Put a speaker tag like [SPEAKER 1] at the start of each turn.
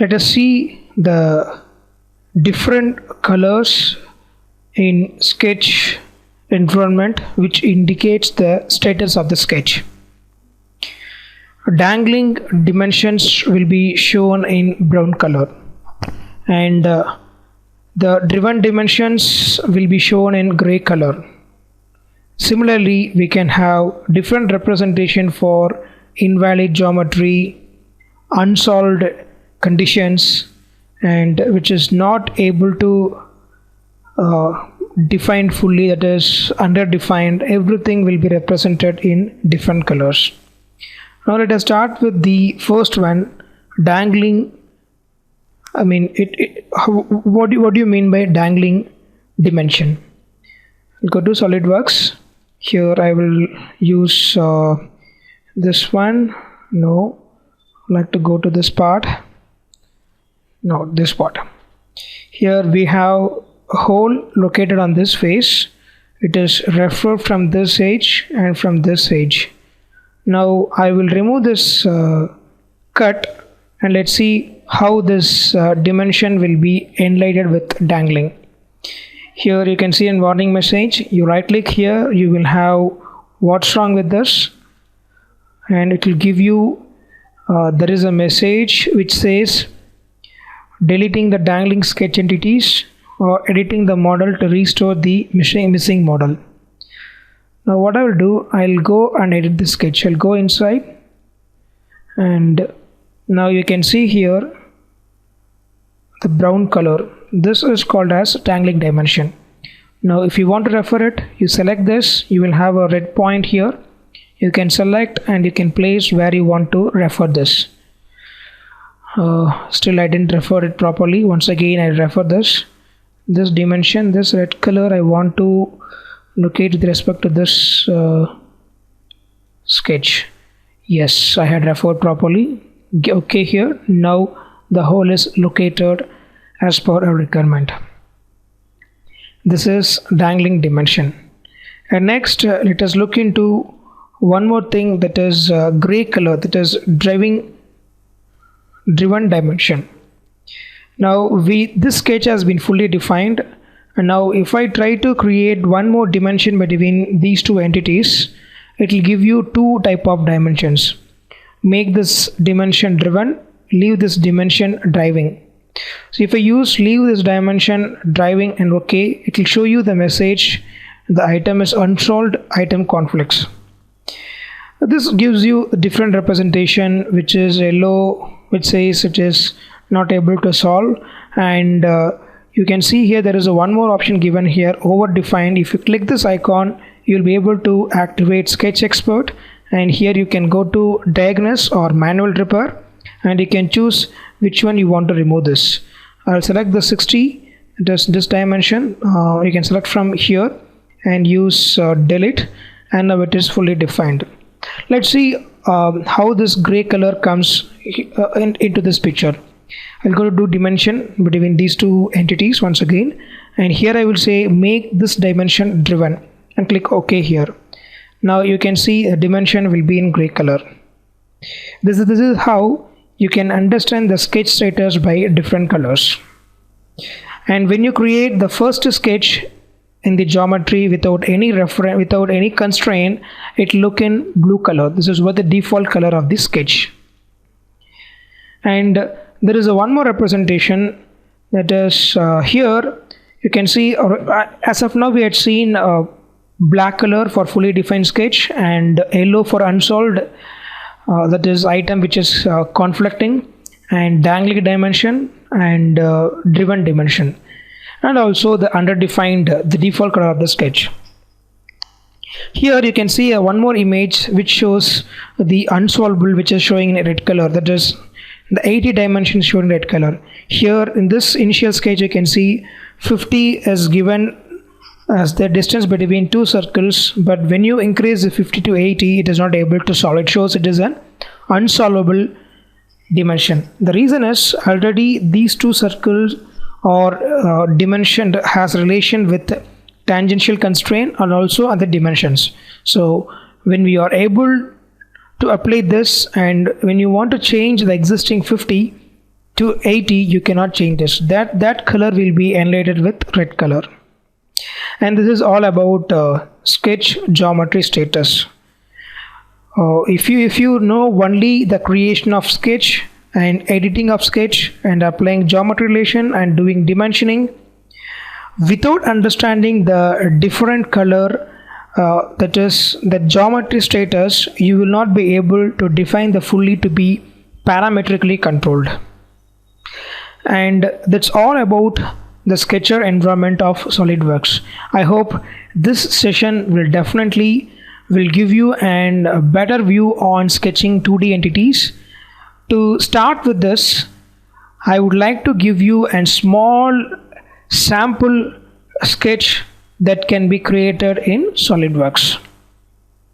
[SPEAKER 1] let us see the different colors in sketch environment which indicates the status of the sketch. Dangling dimensions will be shown in brown color, and the driven dimensions will be shown in gray color. Similarly, we can have different representation for invalid geometry, unsolved conditions, and which is not able to define fully, that is underdefined. Everything will be represented in different colors. Now let us start with the first one, dangling. I mean, what do you mean by dangling dimension? Go to SolidWorks. Here I will use this one. No, I'd like to go to this part. No, this part. Here we have a hole located on this face. It is referred from this edge and from this edge. Now I will remove this cut, and let's see how this dimension will be enlightened with dangling. Here you can see a warning message. You right click here, you will have what's wrong with this, and it will give you there is a message which says deleting the dangling sketch entities or editing the model to restore the missing model. Now what I will do, I'll go and edit the sketch. I'll go inside, and now you can see here the brown color. This is called as dangling dimension. Now if you want to refer it, you select this. You will have a red point here. You can select and you can place where you want to refer this. Still I didn't refer it properly. Once again I refer this dimension, this red color I want to locate with respect to this sketch. Yes, I had referred properly. Okay, here now the hole is located as per our requirement. This is dangling dimension. And next let us look into one more thing, that is gray color, that is driven dimension. Now this sketch has been fully defined, and now if I try to create one more dimension between these two entities, it will give you two type of dimensions. Make this dimension driven, leave this dimension driving. So if I use leave this dimension driving and OK, it will show you the message the item is unsolved item conflicts. This gives you a different representation, which is yellow, which says it is not able to solve, and you can see here there is a one more option given here, over defined. If you click this icon, you'll be able to activate SketchXpert, and here you can go to diagnose or manual repair, and you can choose which one you want to remove this. I'll select the 60, this dimension. You can select from here and use delete, and now it is fully defined. Let's see how this gray color comes into this picture. I'll go to do dimension between these two entities once again, and here I will say make this dimension driven and click OK here. Now you can see a dimension will be in gray color. This is how you can understand the sketch status by different colors. And when you create the first sketch in the geometry without any reference, without any constraint, it look in blue color. This is what the default color of the sketch. And there is a one more representation, that is here you can see, as of now we had seen black color for fully defined sketch and yellow for unsolved, that is item which is conflicting, and dangling dimension and driven dimension, and also the underdefined, the default color of the sketch. Here you can see one more image which shows the unsolvable, which is showing in red color, that is the 80 dimensions shown in red color. Here in this initial sketch you can see 50 is given as the distance between two circles, but when you increase the 50 to 80, it is not able to solve. It shows it is an unsolvable dimension. The reason is already these two circles or dimension has relation with tangential constraint and also other dimensions. So when we are able to apply this, and when you want to change the existing 50 to 80, you cannot change this. That color will be enlightened with red color. And this is all about sketch geometry status. If you know only the creation of sketch and editing of sketch and applying geometry relation and doing dimensioning, without understanding the different color, that is the geometry status, you will not be able to define the fully to be parametrically controlled. And that's all about the sketcher environment of SolidWorks. I hope this session will definitely give you a better view on sketching 2D entities. To start with this, I would like to give you a small sample sketch that can be created in SolidWorks.